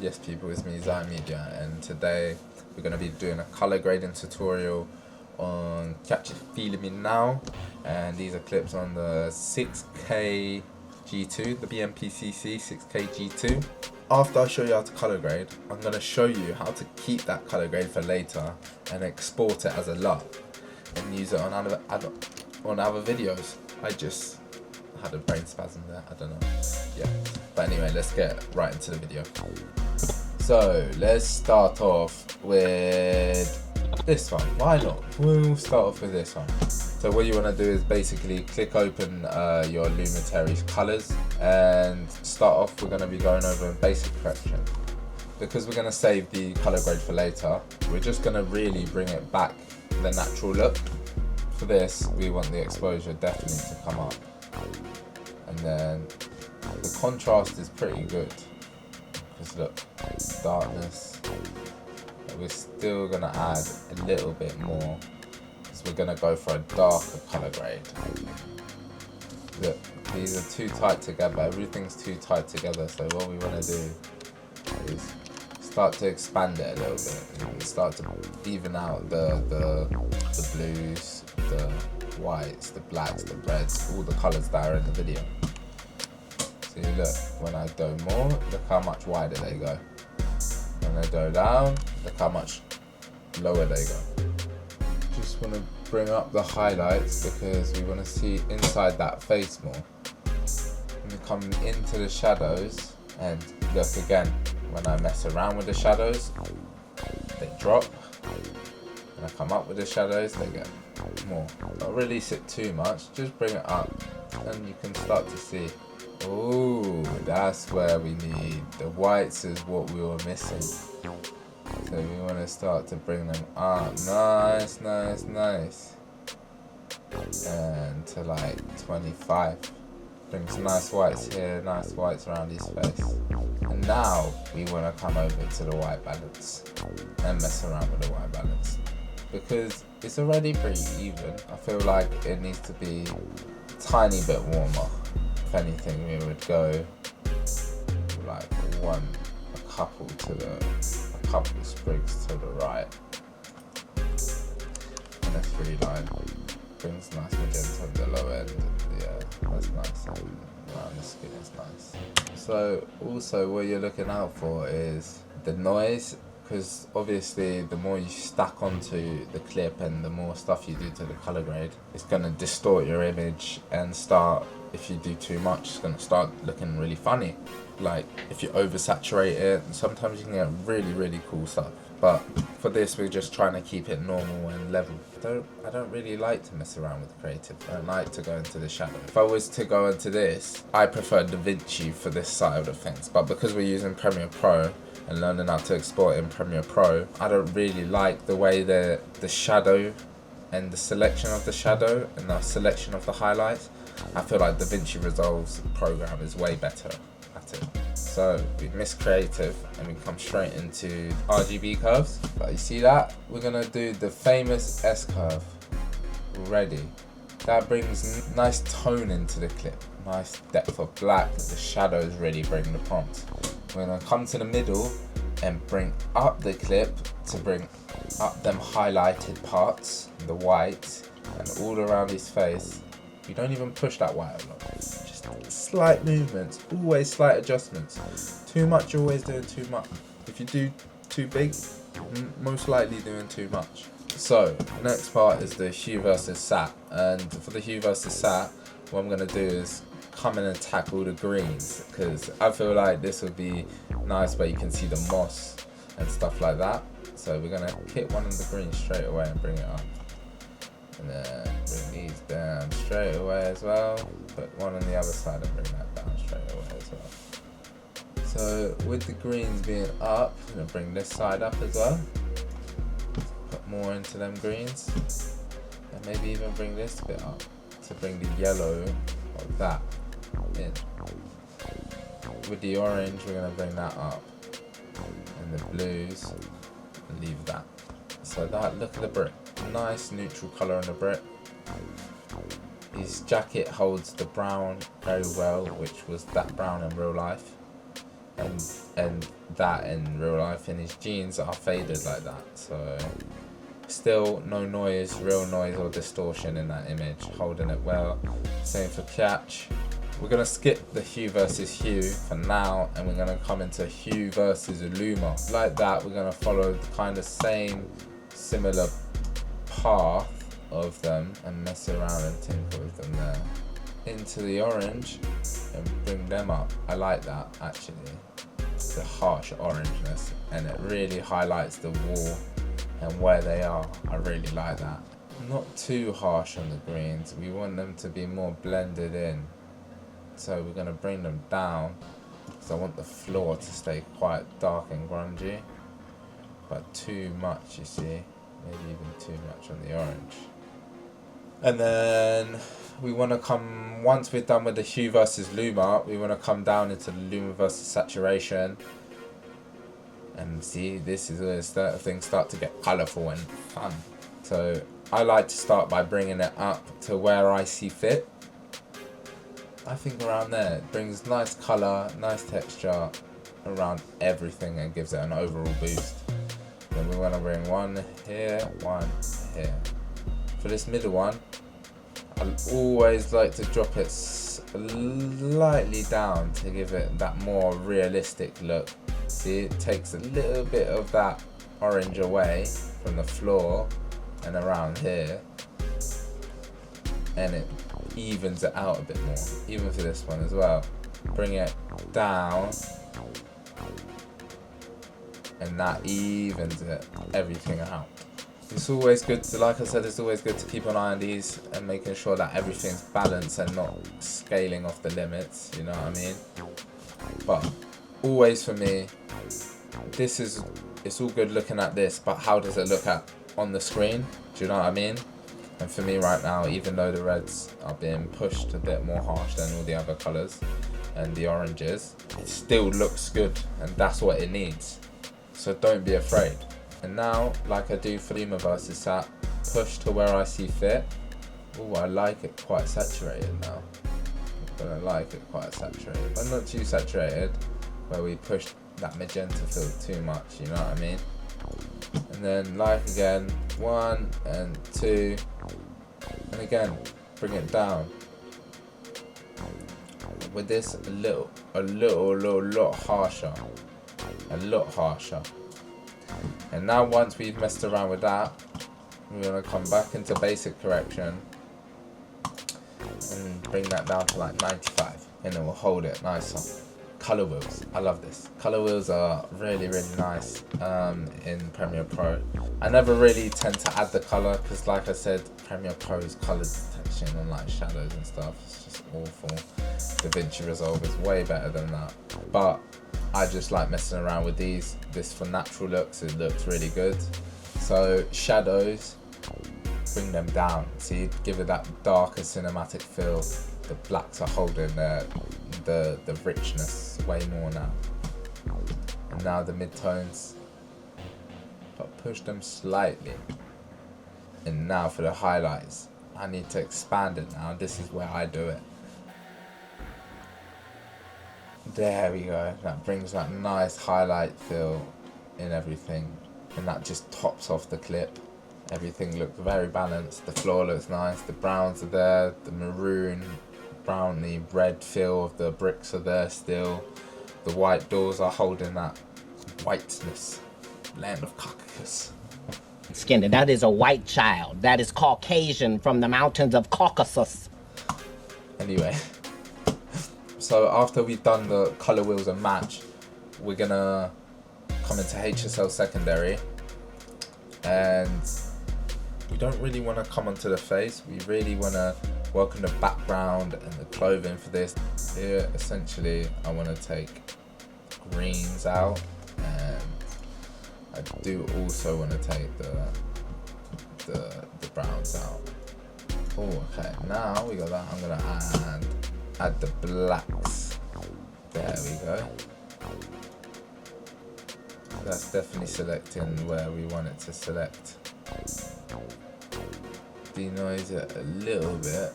Yes people, it's me, Ziah Media, and today we're going to be doing a color grading tutorial on Catch It Feeling Me Now, and these are clips on the 6K G2, the BMPCC 6K G2. After I show you how to color grade, I'm going to show you how to keep that color grade for later and export it as a LUT and use it on other videos. I just had a brain spasm there, I don't know. Yeah, but anyway, let's get right into the video. So let's start off with this one. Why not? We'll start off with this one. So what you want to do is basically click open your Lumetri Colors, and start off, we're going to be going over basic correction. Because we're going to save the color grade for later, we're just going to really bring it back the natural look. For this, we want the exposure definitely to come up, and then the contrast is pretty good, because look, darkness. We're still going to add a little bit more, because we're going to go for a darker color grade. Look, these are too tight together, everything's too tight together, so what we want to do is start to expand it a little bit and start to even out the blues, the whites, the blacks, the reds, all the colours that are in the video. See, look, when I go more, look how much wider they go. When I go down, look how much lower they go. Just want to bring up the highlights because we want to see inside that face more. When we come into the shadows, and look again, when I mess around with the shadows, they drop. When I come up with the shadows, they get more. Don't release it too much, just bring it up, and you can start to see. Oh, that's where we need the whites, is what we were missing. So we want to start to bring them up. Nice, nice, nice. And to like 25. Bring some nice whites here, nice whites around his face. And now we want to come over to the white balance and mess around with the white balance, because it's already pretty even. I feel like it needs to be a tiny bit warmer. If anything, we would go like a couple sprigs to the right, and a 3 line brings nice magenta on the low end. Yeah, that's nice. Around the skin is nice. So also what you're looking out for is the noise, because obviously the more you stack onto the clip and the more stuff you do to the color grade, it's going to distort your image and start, if you do too much, it's going to start looking really funny. Like if you oversaturate it, sometimes you can get really, really cool stuff. But for this, we're just trying to keep it normal and level. I don't really like to mess around with creative. I don't like to go into the shadow. If I was to go into this, I prefer DaVinci for this side of things. But because we're using Premiere Pro and learning how to export in Premiere Pro, I don't really like the way the shadow and the selection of the shadow and the selection of the highlights. I feel like DaVinci Resolve's program is way better at it. So we miss creative and we come straight into RGB curves. But you see that? We're gonna do the famous S curve already. That brings nice tone into the clip, nice depth of black. The shadows really bring the prompt. We're gonna come to the middle and bring up the clip to bring up them highlighted parts, the white, and all around his face. You don't even push that white a lot. Just slight movements, always slight adjustments. Too much, you're always doing too much. If you do too big, most likely doing too much. So, next part is the hue versus sat. And for the hue versus sat, what I'm going to do is come in and tackle the greens, because I feel like this would be nice where you can see the moss and stuff like that. So we're going to hit one of the greens straight away and bring it up. And then bring these down straight away as well. Put one on the other side and bring that down straight away as well. So with the greens being up, I'm going to bring this side up as well. Put more into them greens. And maybe even bring this bit up to bring the yellow of that in. With the orange, we're going to bring that up. And the blues, and leave that. So that, look at the brick. Nice neutral colour on the brick. His jacket holds the brown very well, which was that brown in real life. And and that in real life in his jeans are faded like that. So still no noise, real noise or distortion in that image, holding it well. Same for catch. We're going to skip the hue versus hue for now, and we're going to come into hue versus luma. Like that, we're going to follow the kind of same similar path of them and mess around and tinker with them there. Into the orange and bring them up. I like that actually, the harsh orangeness, and it really highlights the wall and where they are. I really like that. Not too harsh on the greens, we want them to be more blended in. So we're going to bring them down because I want the floor to stay quite dark and grungy, but too much, you see, maybe even too much on the orange. And then we want to come, once we're done with the hue versus luma, we want to come down into the luma versus saturation. And see, this is where things start to get colourful and fun. So I like to start by bringing it up to where I see fit. I think around there, it brings nice colour, nice texture around everything and gives it an overall boost. Then we want to bring one here, one here. For this middle one, I always like to drop it slightly down to give it that more realistic look. See, it takes a little bit of that orange away from the floor and around here, and it evens it out a bit more, even for this one as well. Bring it down, and that evens everything out. It's always good to, like I said, it's always good to keep an eye on these and making sure that everything's balanced and not scaling off the limits, you know what I mean? But always for me, it's all good looking at this, but how does it look on the screen? Do you know what I mean? And for me right now, even though the reds are being pushed a bit more harsh than all the other colours and the oranges, it still looks good, and that's what it needs. So don't be afraid. And now, like I do for Luma versus Sat, push to where I see fit. Oh, I like it quite saturated now. But I like it quite saturated, but not too saturated, where we push that magenta fill too much, you know what I mean? And then like again, 1 and 2, and again bring it down. With this a lot harsher, a lot harsher. And now once we've messed around with that, we're gonna come back into basic correction and bring that down to like 95, and then we'll hold it nicer. Color wheels, I love this. Color wheels are really nice in Premiere Pro. I never really tend to add the color because, like I said, Premiere Pro's color detection and like shadows and stuff is just awful. DaVinci Resolve is way better than that, but I just like messing around with these. This for natural looks, it looks really good. So shadows, bring them down. See, give it that darker cinematic feel. The blacks are holding the richness way more now. And now the midtones, but push them slightly. And now for the highlights, I need to expand it now. This is where I do it. There we go. That brings that nice highlight feel in everything, and that just tops off the clip. Everything looks very balanced. The floor looks nice. The browns are there. The maroon, browny red feel of the bricks are there still. The white doors are holding that whiteness. Land of Caucasus. Skinned. That is a white child. That is Caucasian from the mountains of Caucasus. Anyway, so after we've done the color wheels and match, we're gonna come into HSL secondary, and we don't really want to come onto the face. We really want to work on the background and the clothing for this. Here, essentially, I want to take greens out, and I do also want to take the browns out. Oh, okay. Now we got that. I'm gonna add the blacks. There we go. That's definitely selecting where we want it to select. Denoise it a little bit.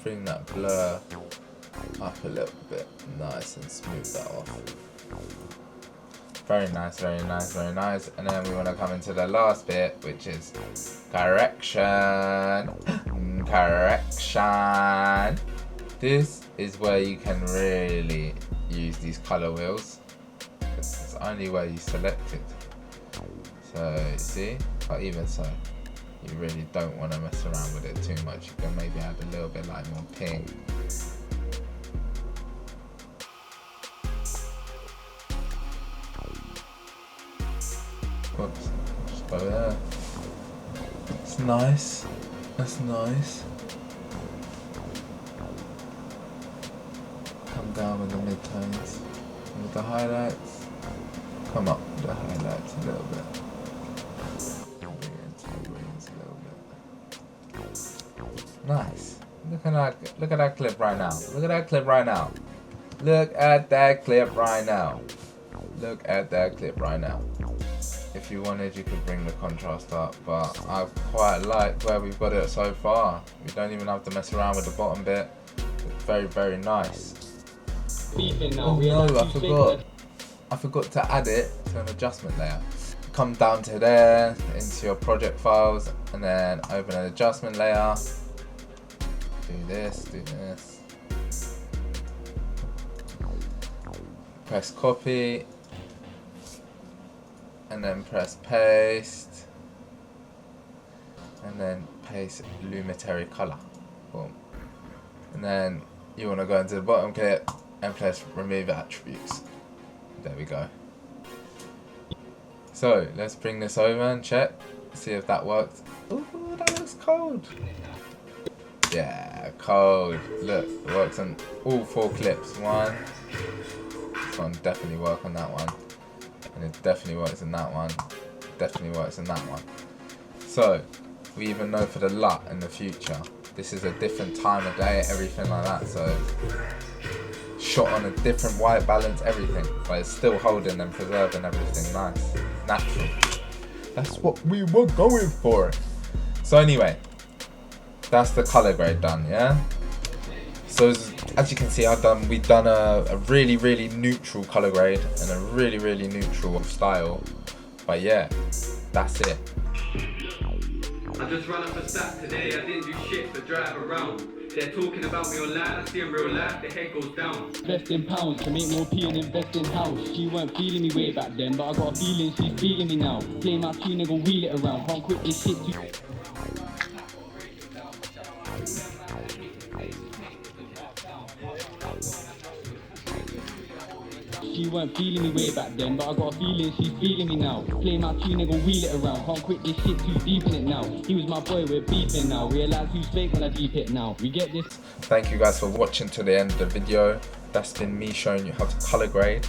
Bring that blur up a little bit. Nice, and smooth that off. Very nice, very nice, very nice. And then we want to come into the last bit, which is correction. Correction. This is where you can really use these color wheels. It's the only way you select it. So, see? But even so, you really don't want to mess around with it too much. You can maybe add a little bit like more pink. Whoops, just go there. It's nice. That's nice. Come down with the midtones. With the highlights. Come up with the highlights a little bit. Bring it into the greens a little bit. Nice. Look at that clip right now. Look at that clip right now. Look at that clip right now. Look at that clip right now. If you wanted, you could bring the contrast up, but I quite like where we've got it so far. We don't even have to mess around with the bottom bit. It's very, very nice. Oh no, I forgot to add it to an adjustment layer. Come down to there, into your project files, and then open an adjustment layer. Do this, do this. Press copy. And then press paste, and then paste Lumetri Color. Boom. And then you want to go into the bottom clip and press remove attributes. There we go. So let's bring this over and check, see if that works. Ooh, that looks cold. Yeah, cold. Look, it works on all 4 clips. This one definitely work on that one. And it definitely works in that one. Definitely works in that one. So, we even know for the LUT in the future, this is a different time of day, everything like that. So, shot on a different white balance, everything. But it's still holding and preserving everything nice. Natural. That's what we were going for. So anyway, that's the color grade done, yeah? So as you can see, we've done a really, really neutral color grade and a really, really neutral style. But yeah, that's it. I just ran up a stat today, I didn't do shit but drive around. They're talking about me online, I see in real life, the head goes down. Invest in pounds to make more P and invest in house. She weren't feeling me way back then, but I got a feeling she's feeling me now. Play my tune and go wheel it around, can't quit this shit too. She weren't feeling me way back then, but I got a feeling she's feeling me now. Play my tune and go wheel it around, can't quit this shit too deep in it now. He was my boy, we're beefing now. Realise who's fake when I deep it now. We get this. Thank you guys for watching to the end of the video. That's been me showing you how to color grade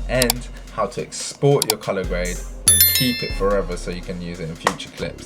and how to export your color grade and keep it forever so you can use it in future clips.